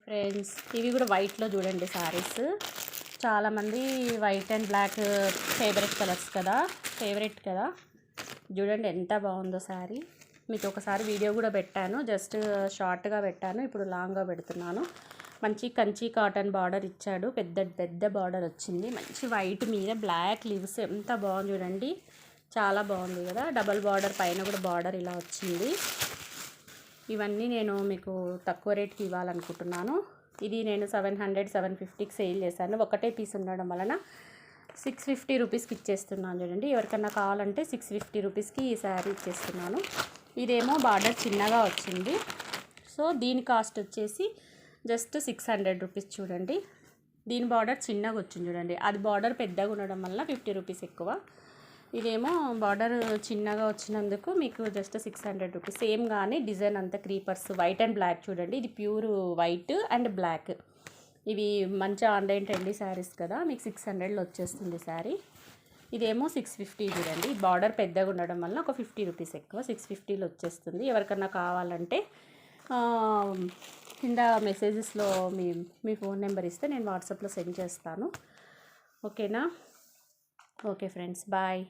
Friends, ఇవి కూడా వైట్లో చూడండి శారీస్. చాలామంది వైట్ అండ్ బ్లాక్ ఫేవరెట్ కదా. చూడండి ఎంత బాగుందో శారీ. మీకు ఒకసారి వీడియో కూడా పెట్టాను, జస్ట్ షార్ట్గా పెట్టాను, ఇప్పుడు లాంగ్గా పెడుతున్నాను. మంచి కంచి కాటన్ బార్డర్ ఇచ్చాడు, పెద్ద బార్డర్ వచ్చింది. మంచి వైట్ మీద బ్లాక్ లీవ్స్, ఎంత బాగుంది చూడండి, చాలా బాగుంది కదా. డబల్ బార్డర్ పైన కూడా బార్డర్ ఇలా వచ్చింది. ఇవన్నీ నేను మీకు తక్కువ రేట్కి ఇవ్వాలనుకుంటున్నాను. ఇది నేను 750కి సేల్ చేశాను. ఒకటే పీస్ ఉండడం వలన 650 రూపీస్కి ఇచ్చేస్తున్నాను చూడండి. ఎవరికన్నా కావాలంటే 650 రూపీస్కి ఈ శారీ ఇచ్చేస్తున్నాను. ఇదేమో బార్డర్ చిన్నగా వచ్చింది, సో దీని కాస్ట్ వచ్చేసి జస్ట్ 600 రూపీస్. చూడండి, దీని బార్డర్ చిన్నగా వచ్చింది చూడండి, అది బార్డర్ పెద్దగా ఉండడం వల్ల 50 రూపీస్ ఎక్కువ. ఇదేమో బార్డర్ చిన్నగా వచ్చినందుకు మీకు జస్ట్ 600 రూపీస్. సేమ్ కానీ డిజైన్ అంతా క్రీపర్స్, వైట్ అండ్ బ్లాక్ చూడండి. ఇది ప్యూర్ వైట్ అండ్ బ్లాక్. ఇవి మంచి ఆన్లైన్ ట్రెండీ శారీస్ కదా, మీకు 600లో వచ్చేస్తుంది శారీ. ఇదేమో 650 చూడండి, బార్డర్ పెద్దగా ఉండడం వల్ల ఒక 50 రూపీస్ ఎక్కువ, 650లో వచ్చేస్తుంది. ఎవరికన్నా కావాలంటే కింద మెసేజెస్లో మీ ఫోన్ నెంబర్ ఇస్తే నేను వాట్సాప్లో సెండ్ చేస్తాను. ఓకేనా? Okay friends, bye.